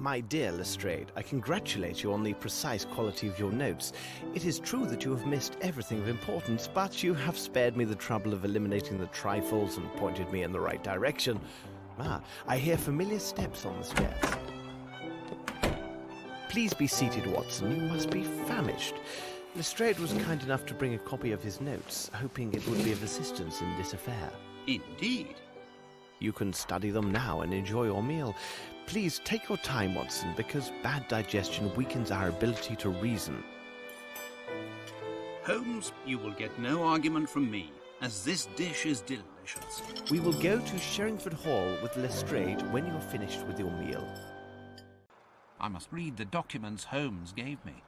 My dear Lestrade, I congratulate you on the precise quality of your notes. It is true that you have missed everything of importance, but you have spared me the trouble of eliminating the trifles and pointed me in the right direction. I hear familiar steps on the stairs. Please be seated, Watson. You must be famished. Lestrade was kind enough to bring a copy of his notes, hoping it would be of assistance in this affair. Indeed. You can study them now and enjoy your meal. Please take your time, Watson, because bad digestion weakens our ability to reason. Holmes, you will get no argument from me, as this dish is delicious. We will go to Sherringford Hall with Lestrade when you are finished with your meal. I must read the documents Holmes gave me.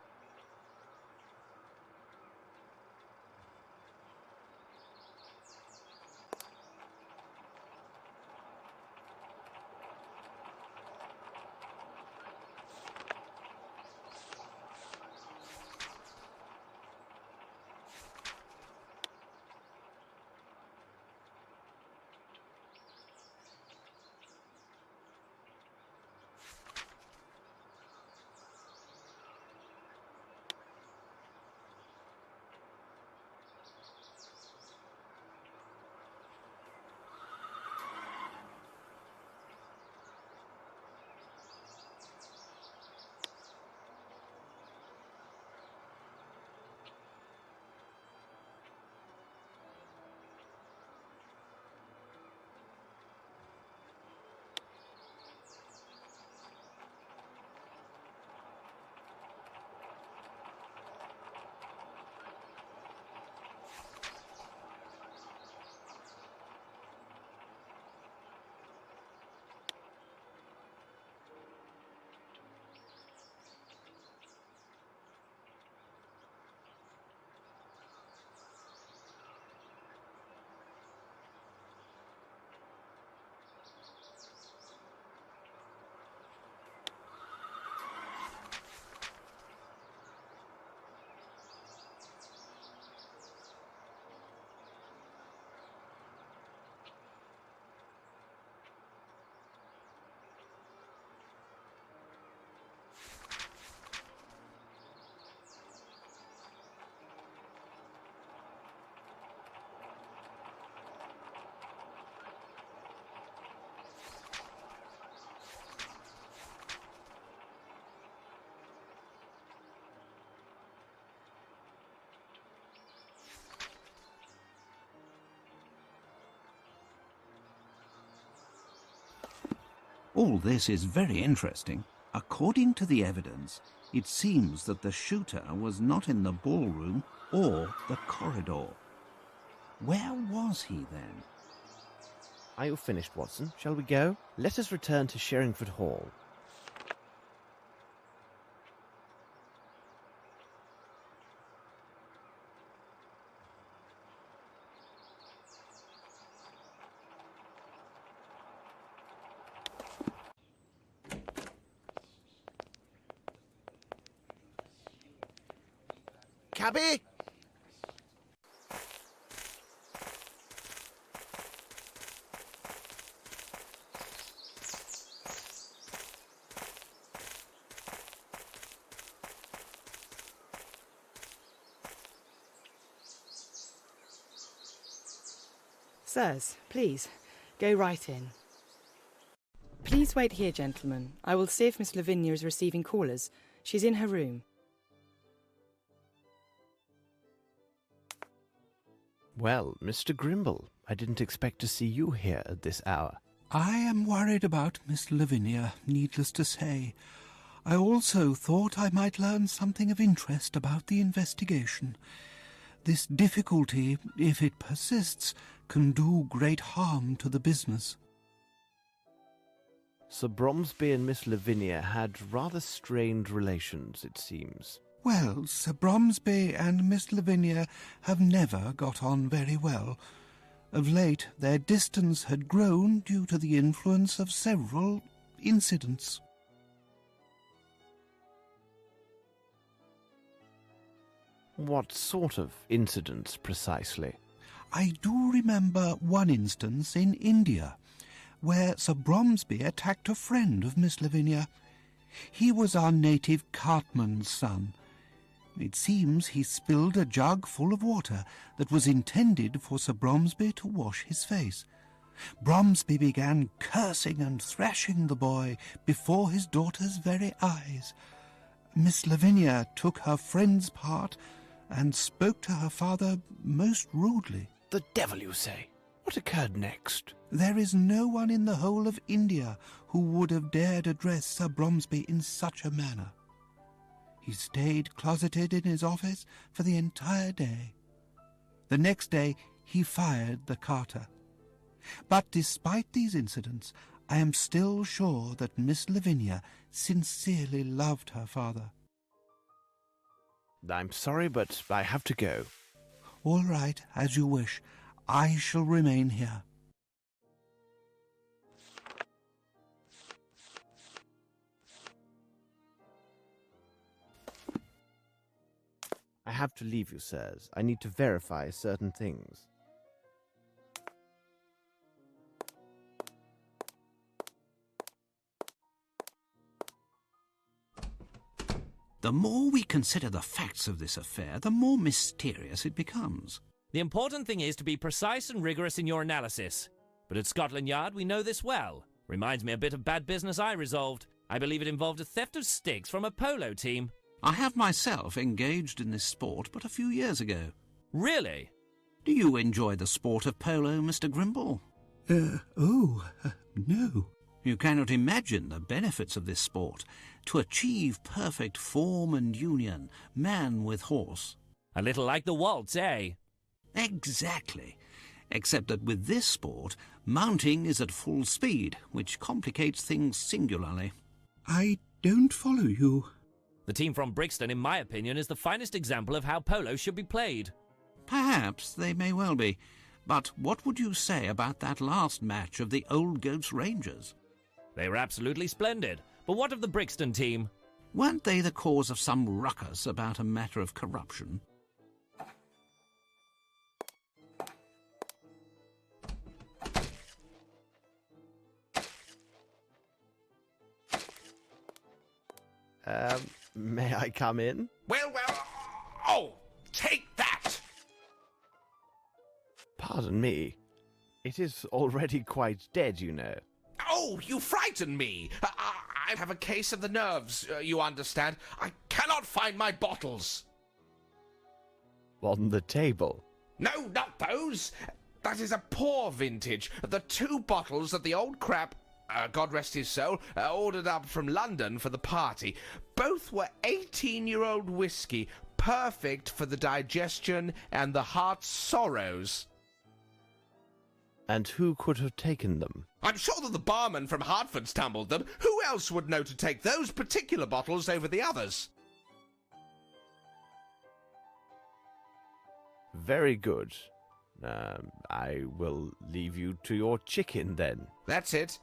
All this is very interesting. According to the evidence, it seems that the shooter was not in the ballroom or the corridor. Where was he then? Are you finished, Watson? Shall we go? Let us return to Sherringford Hall. Cabby! Sirs, please, go right in. Please wait here, gentlemen. I will see if Miss Lavinia is receiving callers. She's in her room. Well, Mr. Grimble, I didn't expect to see you here at this hour. I am worried about Miss Lavinia, needless to say. I also thought I might learn something of interest about the investigation. This difficulty, if it persists, can do great harm to the business. Sir Bromsby and Miss Lavinia had rather strained relations, it seems. Well, Sir Bromsby and Miss Lavinia have never got on very well. Of late, their distance had grown due to the influence of several incidents. What sort of incidents, precisely? I do remember one instance in India, where Sir Bromsby attacked a friend of Miss Lavinia. He was our native cartman's son. It seems he spilled a jug full of water that was intended for Sir Bromsby to wash his face. Bromsby began cursing and thrashing the boy before his daughter's very eyes. Miss Lavinia took her friend's part and spoke to her father most rudely. The devil, you say? What occurred next? There is no one in the whole of India who would have dared address Sir Bromsby in such a manner. He stayed closeted in his office for the entire day. The next day he fired the carter. But despite these incidents, I am still sure that Miss Lavinia sincerely loved her father. I'm sorry, but I have to go. All right, as you wish. I shall remain here. I have to leave you, sirs. I need to verify certain things. The more we consider the facts of this affair, the more mysterious it becomes. The important thing is to be precise and rigorous in your analysis. But at Scotland Yard, we know this well. Reminds me a bit of bad business I resolved. I believe it involved a theft of sticks from a polo team. I have myself engaged in this sport but a few years ago. Really? Do you enjoy the sport of polo, Mr. Grimble? No. You cannot imagine the benefits of this sport. To achieve perfect form and union, man with horse. A little like the waltz, eh? Exactly. Except that with this sport, mounting is at full speed, which complicates things singularly. I don't follow you. The team from Brixton, in my opinion, is the finest example of how polo should be played. Perhaps they may well be. But what would you say about that last match of the Old Goats Rangers? They were absolutely splendid. But what of the Brixton team? Weren't they the cause of some ruckus about a matter of corruption? May I come in? Well, oh, take that! Pardon me. It is already quite dead, you know. Oh, you frighten me! I have a case of the nerves, you understand. I cannot find my bottles. On the table. No, not those. That is a poor vintage. The 2 bottles that the old crap, God rest his soul, ordered up from London for the party. Both were 18-year-old whiskey, perfect for the digestion and the heart's sorrows. And who could have taken them? I'm sure that the barman from Hertford stumbled them. Who else would know to take those particular bottles over the others? Very good. I will leave you to your chicken, then. That's it.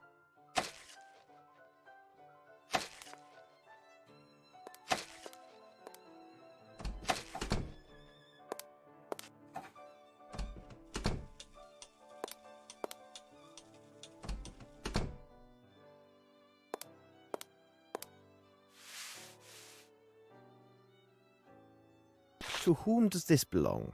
To whom does this belong?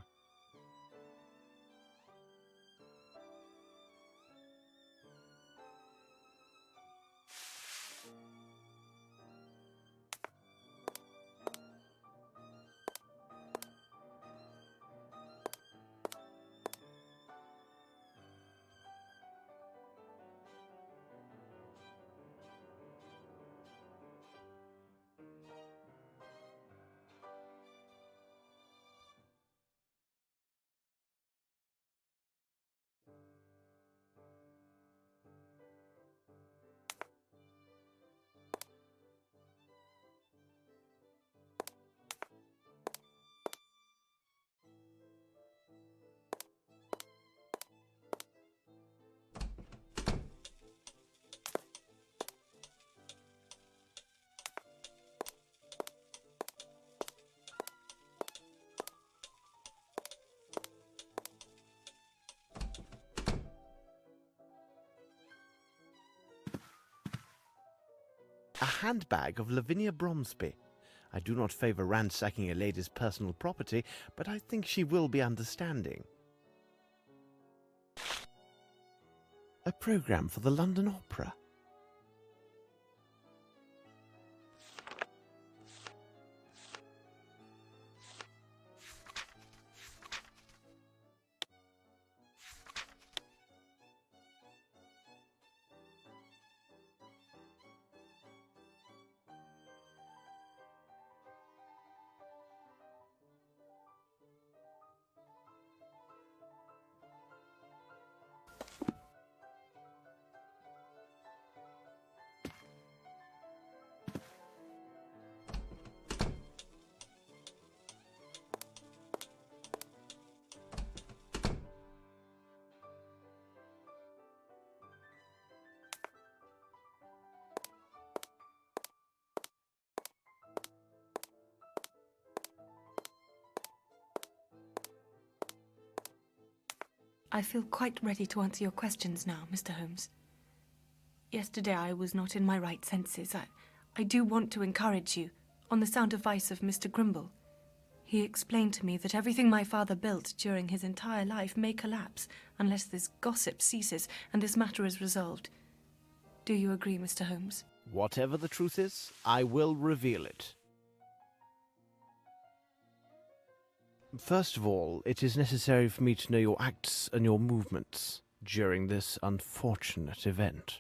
handbag of Lavinia Bromsby. I do not favour ransacking a lady's personal property, but I think she will be understanding. A programme for the London Opera. I feel quite ready to answer your questions now, Mr. Holmes. Yesterday I was not in my right senses. I do want to encourage you, on the sound advice of Mr. Grimble. He explained to me that everything my father built during his entire life may collapse unless this gossip ceases and this matter is resolved. Do you agree, Mr. Holmes? Whatever the truth is, I will reveal it. First of all, it is necessary for me to know your acts and your movements during this unfortunate event.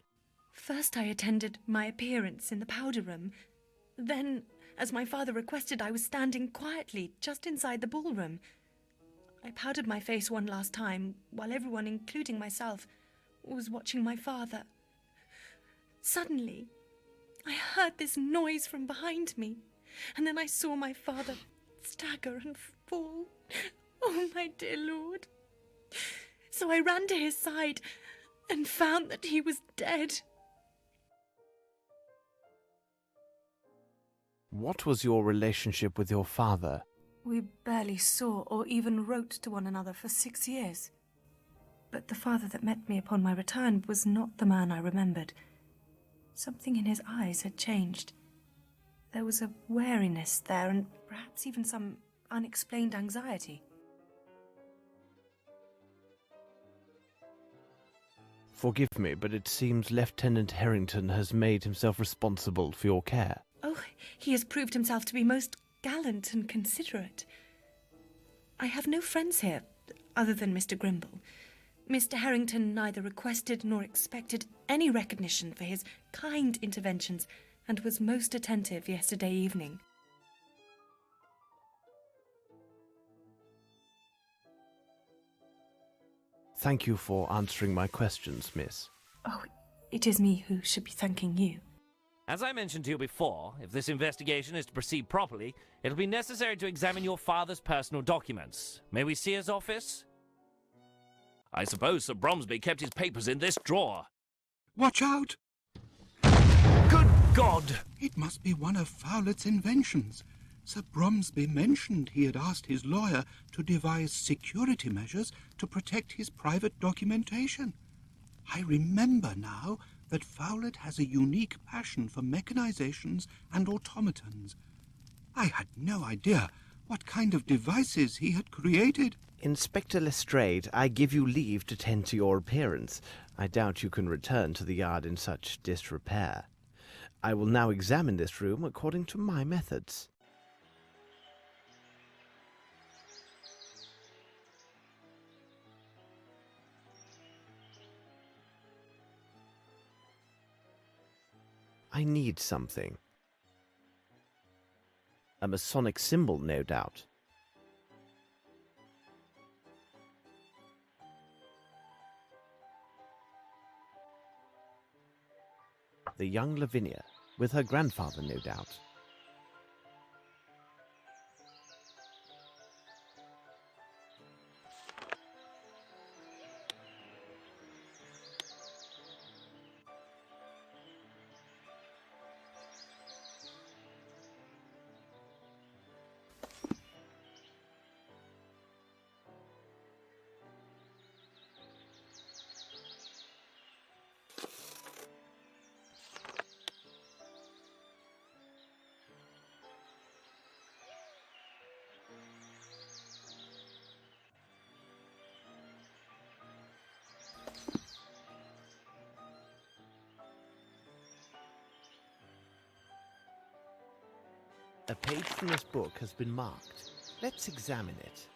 First I attended my appearance in the powder room. Then, as my father requested, I was standing quietly just inside the ballroom. I powdered my face one last time, while everyone, including myself, was watching my father. Suddenly, I heard this noise from behind me, and then I saw my father stagger and fall. Oh, my dear lord. So I ran to his side and found that he was dead. What was your relationship with your father? We barely saw or even wrote to one another for 6 years. But the father that met me upon my return was not the man I remembered. Something in his eyes had changed. There was a wariness there, and perhaps even some unexplained anxiety. Forgive me, but it seems Lieutenant Harrington has made himself responsible for your care. Oh, he has proved himself to be most gallant and considerate. I have no friends here, other than Mr. Grimble. Mr. Harrington neither requested nor expected any recognition for his kind interventions, and was most attentive yesterday evening. Thank you for answering my questions, miss. Oh, it is me who should be thanking you. As I mentioned to you before, if this investigation is to proceed properly, it'll be necessary to examine your father's personal documents. May we see his office? I suppose Sir Bromsby kept his papers in this drawer. Watch out! Good God! It must be one of Fowlett's inventions. Sir Bromsby mentioned he had asked his lawyer to devise security measures to protect his private documentation. I remember now that Fowlett has a unique passion for mechanizations and automatons. I had no idea what kind of devices he had created. Inspector Lestrade, I give you leave to tend to your appearance. I doubt you can return to the yard in such disrepair. I will now examine this room according to my methods. I need something. A Masonic symbol, no doubt. The young Lavinia, with her grandfather, no doubt. A page from this book has been marked. Let's examine it.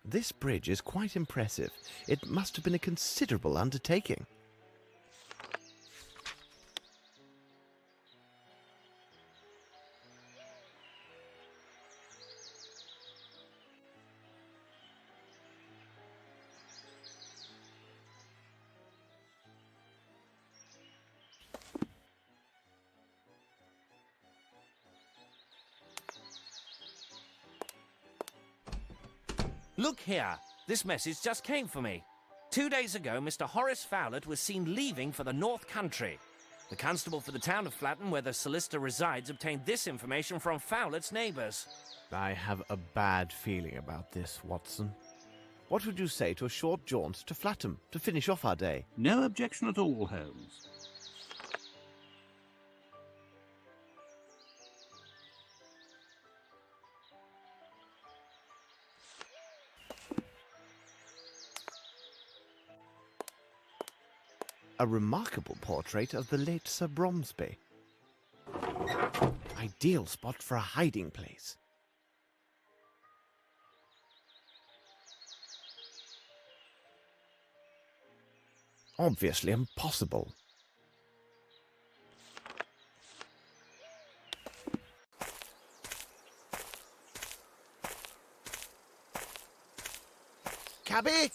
This bridge is quite impressive. It must have been a considerable undertaking. Look here. This message just came for me. 2 days ago, Mr. Horace Fowlett was seen leaving for the North Country. The constable for the town of Flatton, where the solicitor resides, obtained this information from Fowlett's neighbours. I have a bad feeling about this, Watson. What would you say to a short jaunt to Flatton to finish off our day? No objection at all, Holmes. A remarkable portrait of the late Sir Bromsby. Ideal spot for a hiding place. Obviously impossible. Cabby!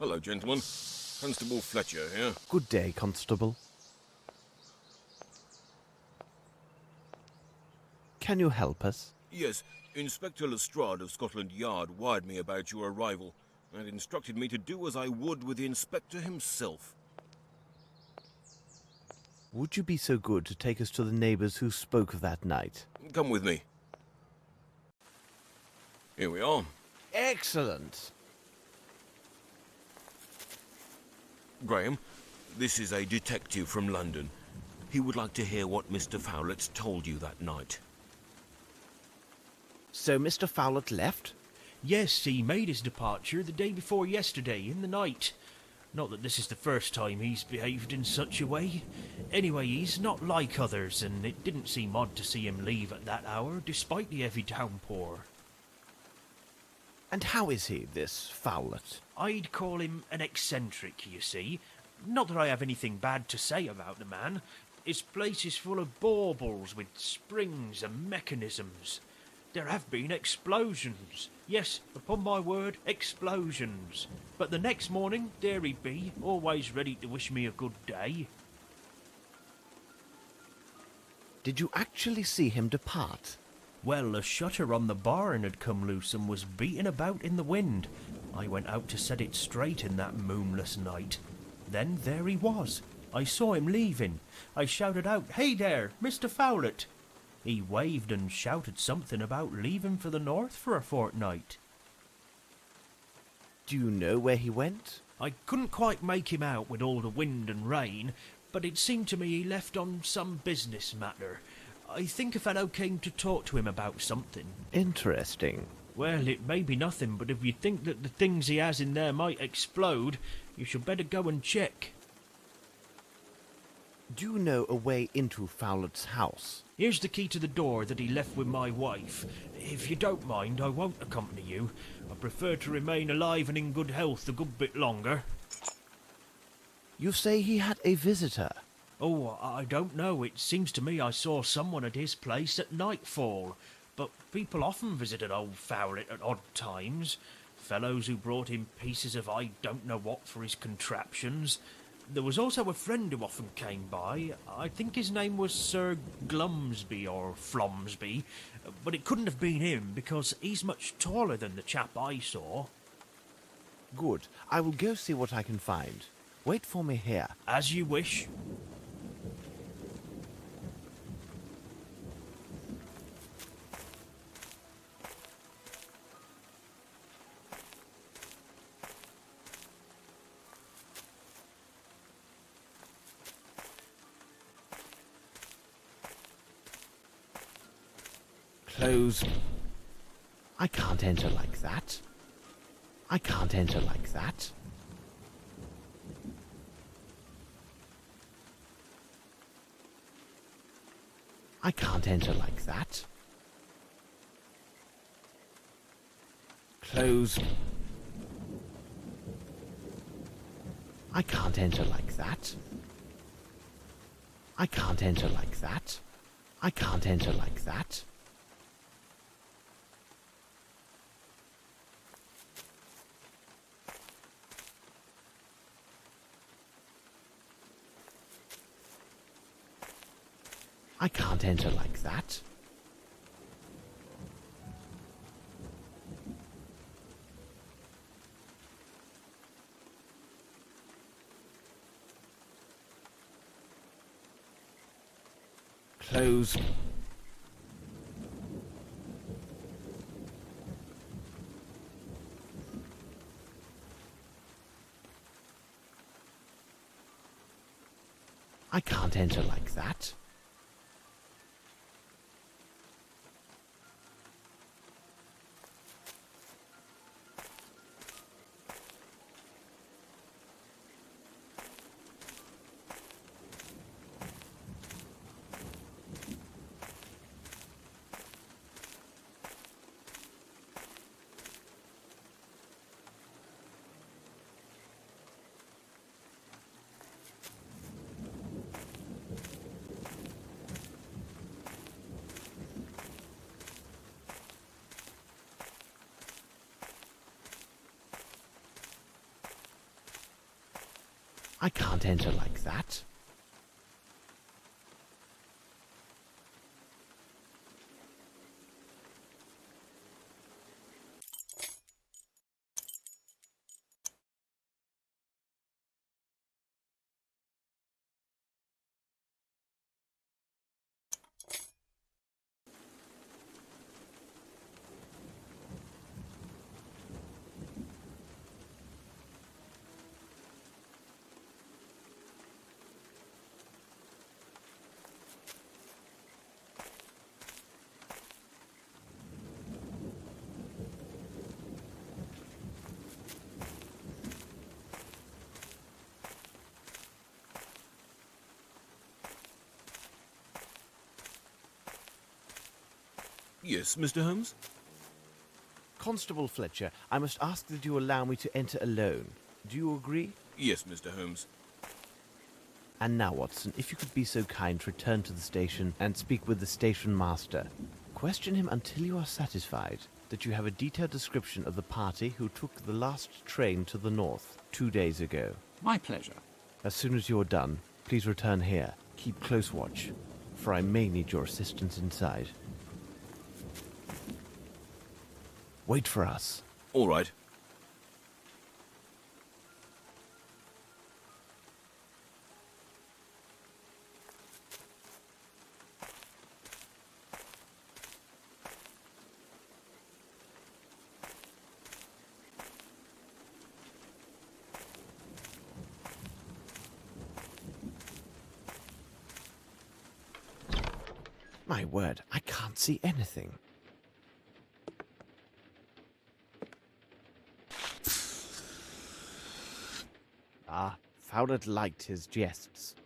Hello, gentlemen. Constable Fletcher here. Good day, Constable. Can you help us? Yes, Inspector Lestrade of Scotland Yard wired me about your arrival and instructed me to do as I would with the inspector himself. Would you be so good to take us to the neighbours who spoke of that night? Come with me. Here we are. Excellent! Graham, this is a detective from London. He would like to hear what Mr. Fowlett told you that night. So Mr. Fowlett left? Yes, he made his departure the day before yesterday, in the night. Not that this is the first time he's behaved in such a way. Anyway, he's not like others, and it didn't seem odd to see him leave at that hour, despite the heavy downpour. And how is he, this Fowlett? I'd call him an eccentric, you see. Not that I have anything bad to say about the man. His place is full of baubles with springs and mechanisms. There have been explosions. Yes, upon my word, explosions. But the next morning, there he'd be, always ready to wish me a good day. Did you actually see him depart? Well, a shutter on the barn had come loose and was beating about in the wind. I went out to set it straight in that moonless night. Then there he was. I saw him leaving. I shouted out, "Hey there, Mr. Fowlett!" He waved and shouted something about leaving for the north for a fortnight. Do you know where he went? I couldn't quite make him out with all the wind and rain, but it seemed to me he left on some business matter. I think a fellow came to talk to him about something. Interesting. Well, it may be nothing, but if you think that the things he has in there might explode, you should better go and check. Do you know a way into Fowlett's house? Here's the key to the door that he left with my wife. If you don't mind, I won't accompany you. I prefer to remain alive and in good health a good bit longer. You say he had a visitor? Oh, I don't know. It seems to me I saw someone at his place at nightfall. But people often visited old Fowlett at odd times. Fellows who brought him pieces of I don't know what for his contraptions. There was also a friend who often came by. I think his name was Sir Glumsby or Flomsby, but it couldn't have been him because he's much taller than the chap I saw. Good. I will go see what I can find. Wait for me here. As you wish. Close. I can't enter like that. I can't enter like that. I can't enter like that. Close. I can't enter like that. I can't enter like that. I can't enter like that. I can't enter like that. Close. I can't enter like that. I can't enter like that. Yes, Mr. Holmes? Constable Fletcher, I must ask that you allow me to enter alone. Do you agree? Yes, Mr. Holmes. And now, Watson, if you could be so kind to return to the station and speak with the station master. Question him until you are satisfied that you have a detailed description of the party who took the last train to the north 2 days ago. My pleasure. As soon as you're done, please return here. Keep close watch, for I may need your assistance inside. Wait for us. All right. My word, I can't see anything. Ah, Fowler liked his jests.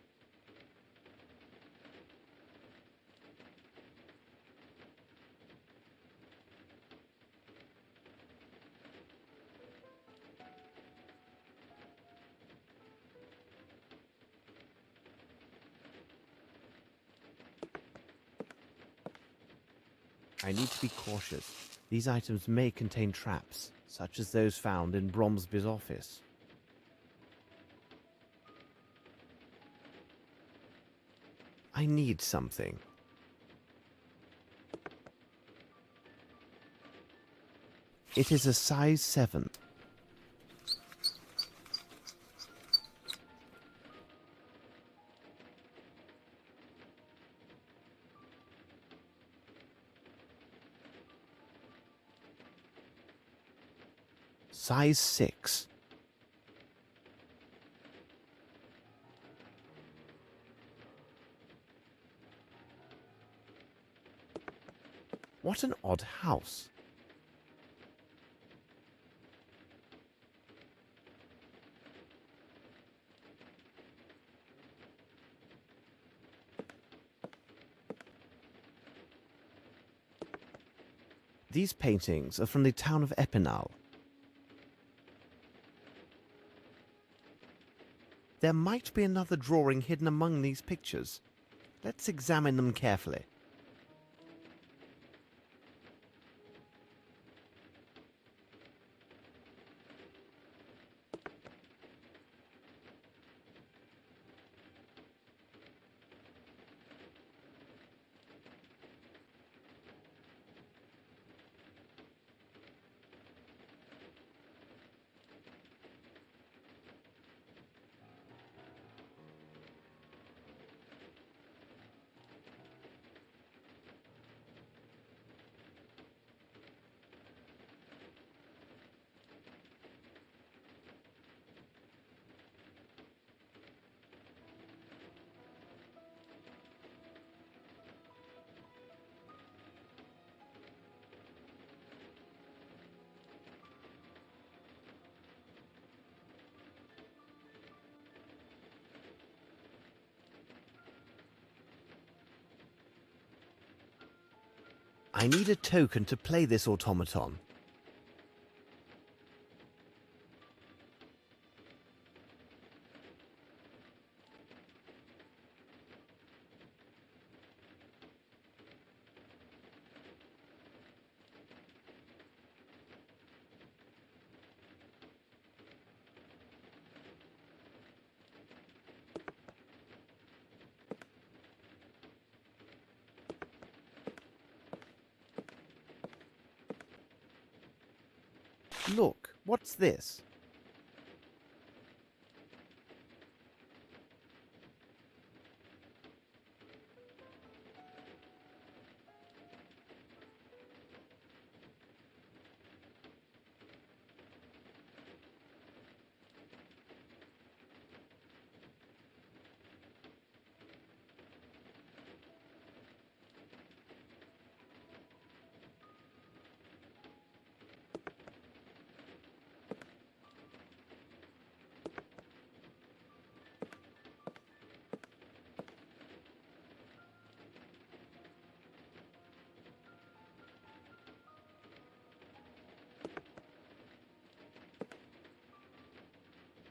I need to be cautious. These items may contain traps, such as those found in Bromsby's office. I need something. It is a size 7. Size 6. What an odd house. These paintings are from the town of Epinal. There might be another drawing hidden among these pictures. Let's examine them carefully. I need a token to play this automaton. Look, what's this?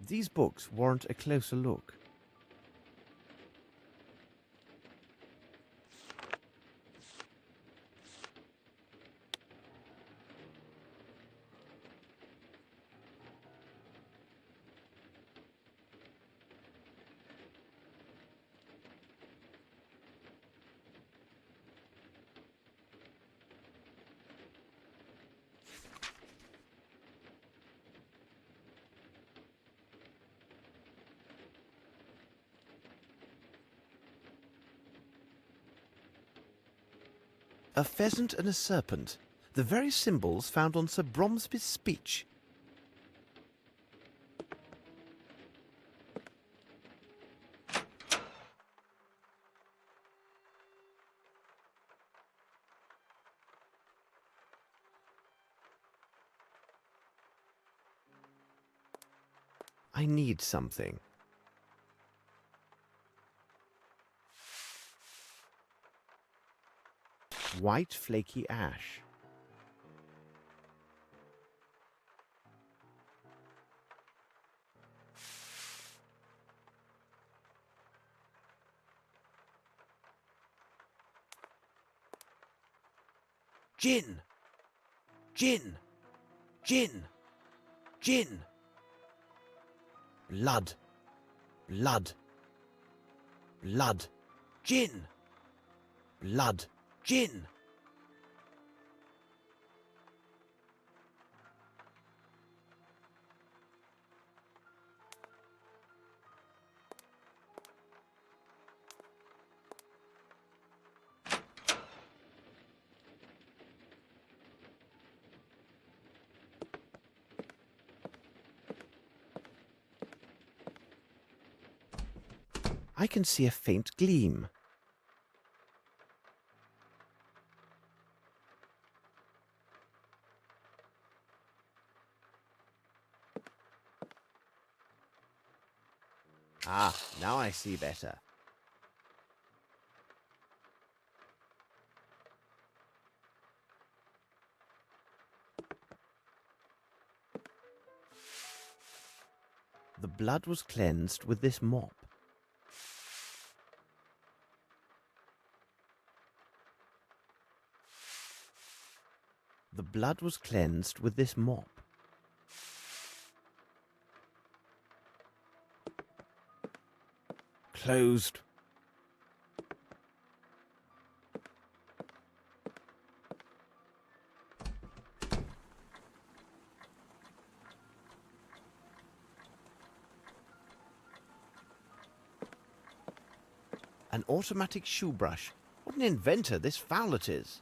These books warrant a closer look. A pheasant and a serpent, the very symbols found on Sir Bromsby's speech. I need something. White flaky ash. Gin! Gin! Gin! Gin! Blood! Blood! Blood! Gin! Blood! Gin! I can see a faint gleam. Ah, now I see better. The blood was cleansed with this mop. The blood was cleansed with this mop. Closed. An automatic shoe brush. What an inventor this Fowlet is.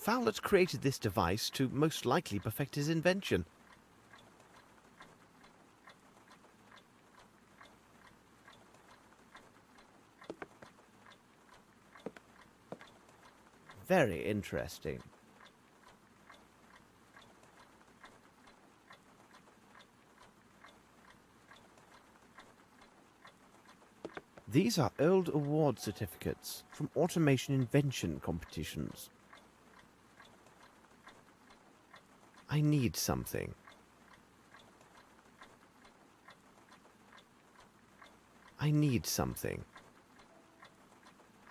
Fowlet created this device to most likely perfect his invention. Very interesting. These are old award certificates from automation invention competitions. I need something. I need something.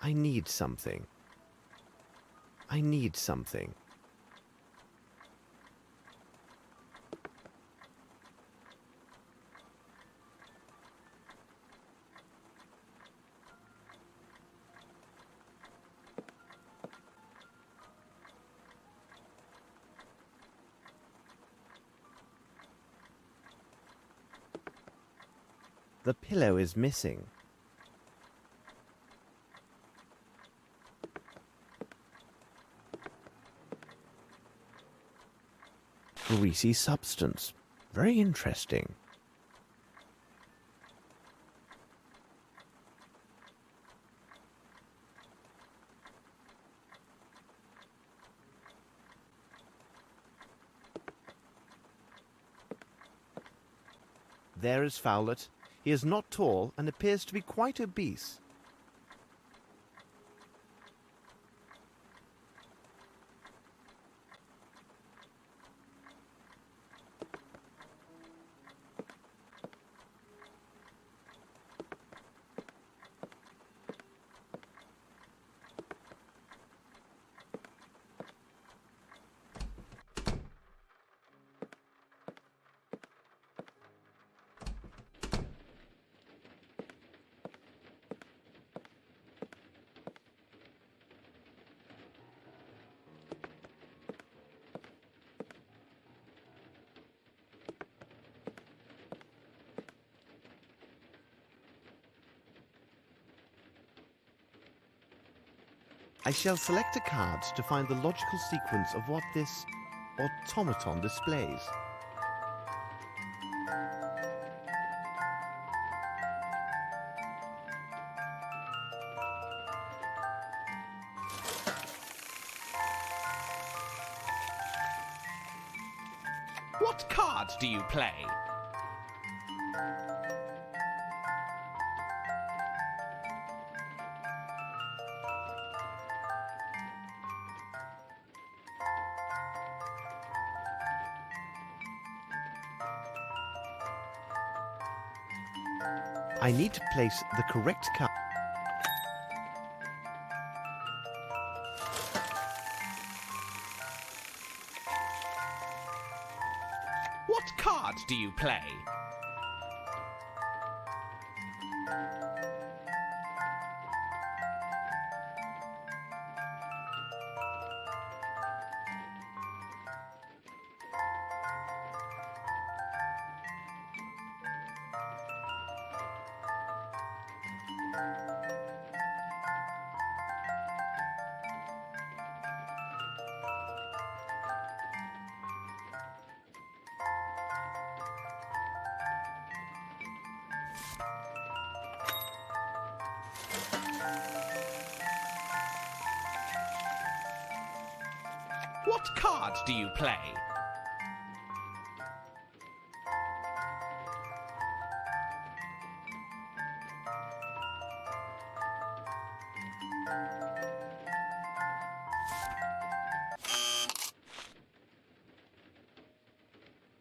I need something. I need something. The pillow is missing. Greasy substance. Very interesting. There is Fowlet. He is not tall and appears to be quite obese. I shall select a card to find the logical sequence of what this automaton displays. What card do you play? I need to place the correct card. What card do you play? What card do you play?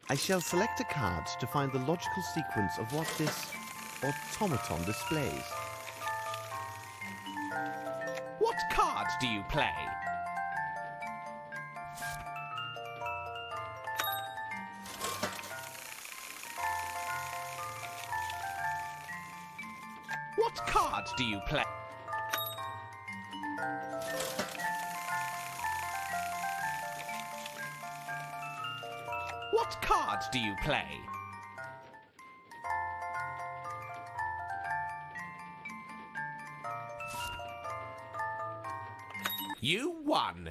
I shall select a card to find the logical sequence of what this automaton displays. What card do you play? What card do you play? What card do you play? You won.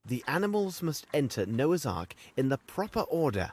The animals must enter Noah's Ark in the proper order.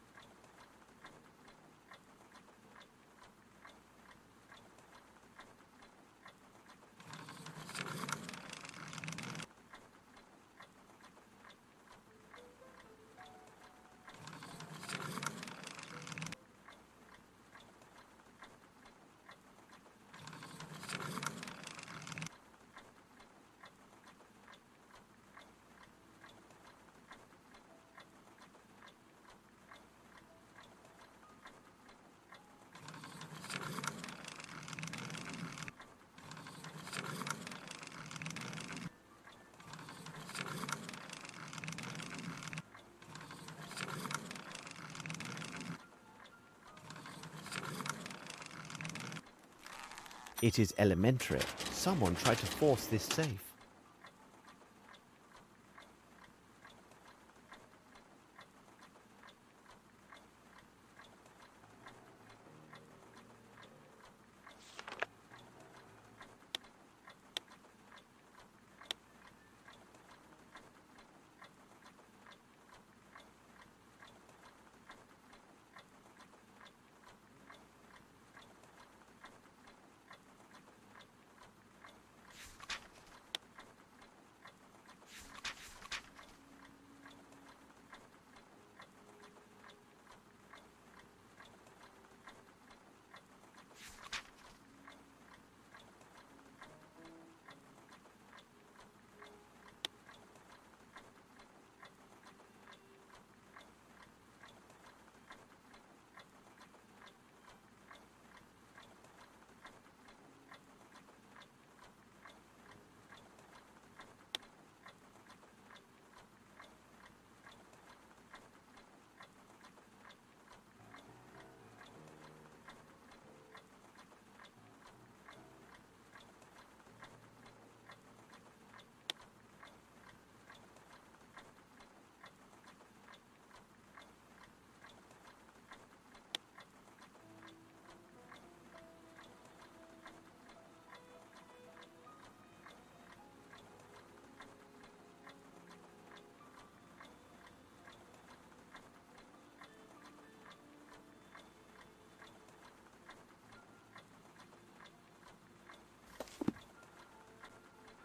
It is elementary. Someone tried to force this safe.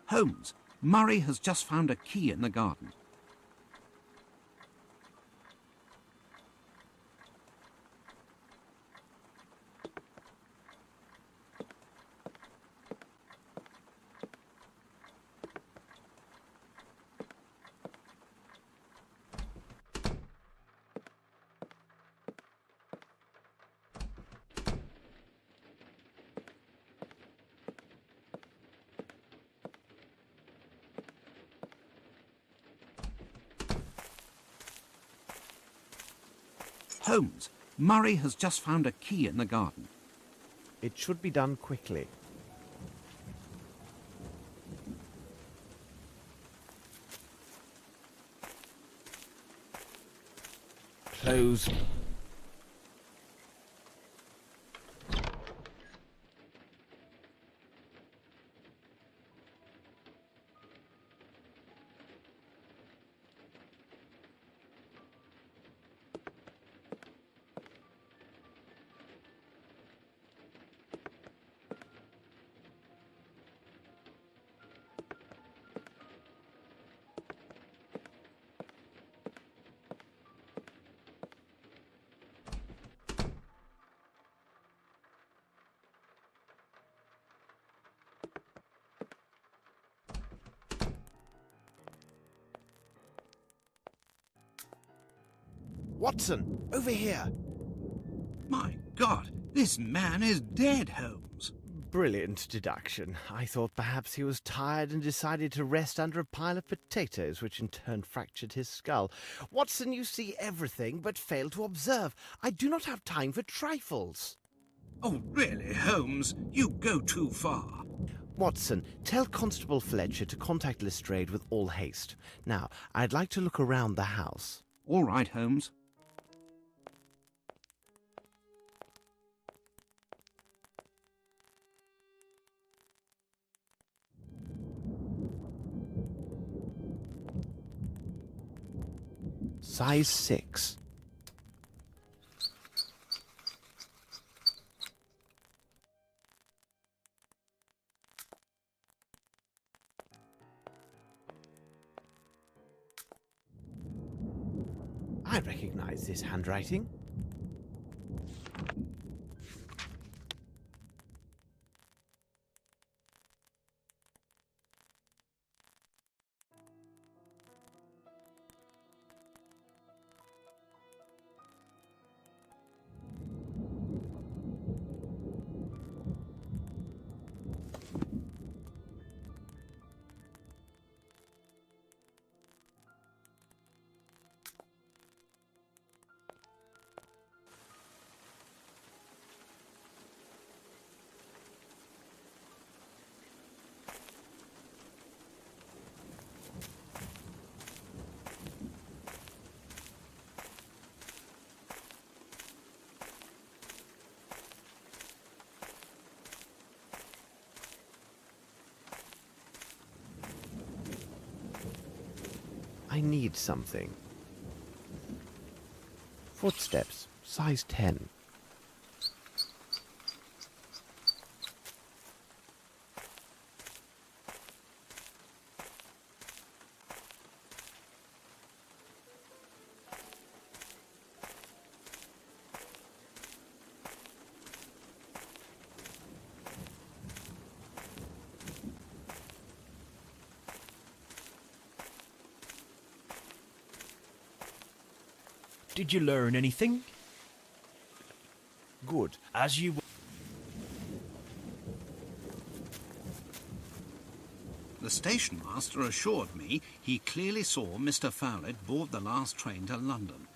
Holmes, Murray has just found a key in the garden. Holmes, Murray has just found a key in the garden. It should be done quickly. Close. Watson, over here. My God, this man is dead, Holmes. Brilliant deduction. I thought perhaps he was tired and decided to rest under a pile of potatoes, which in turn fractured his skull. Watson, you see everything, but fail to observe. I do not have time for trifles. Oh, really, Holmes? You go too far. Watson, tell Constable Fletcher to contact Lestrade with all haste. Now, I'd like to look around the house. All right, Holmes. Size 6. I recognize this handwriting. I need something. Footsteps, size 10. Did you learn anything? Good. As you... The station master assured me he clearly saw Mr. Fowlett board the last train to London.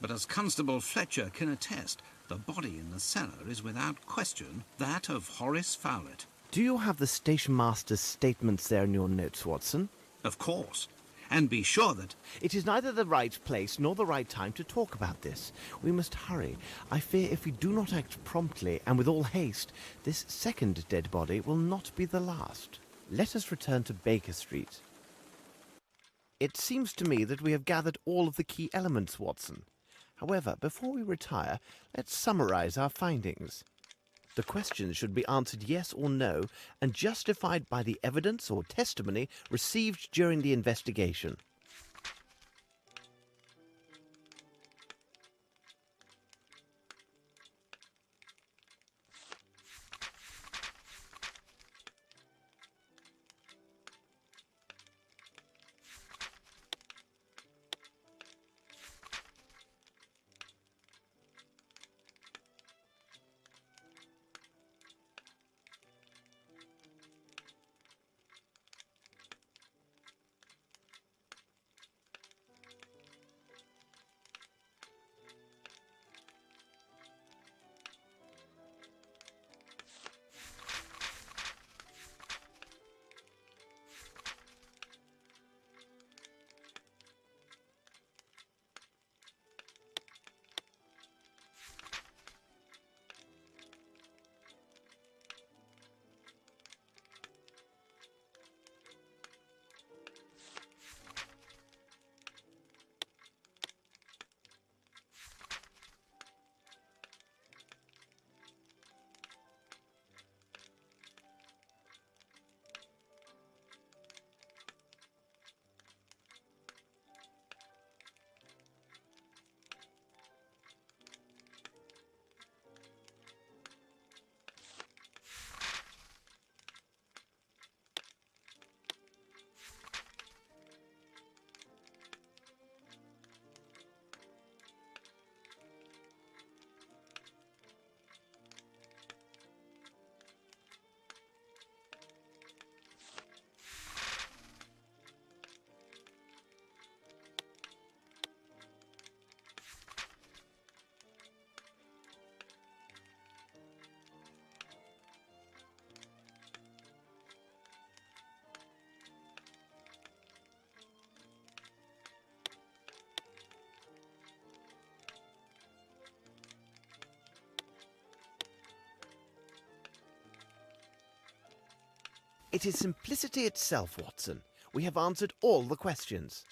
But as Constable Fletcher can attest, the body in the cellar is without question that of Horace Fowlett. Do you have the station master's statements there in your notes, Watson? Of course. And be sure that... It is neither the right place nor the right time to talk about this. We must hurry. I fear if we do not act promptly and with all haste, this second dead body will not be the last. Let us return to Baker Street. It seems to me that we have gathered all of the key elements, Watson. However, before we retire, let's summarize our findings. The questions should be answered yes or no and justified by the evidence or testimony received during the investigation. It is simplicity itself, Watson. We have answered all the questions.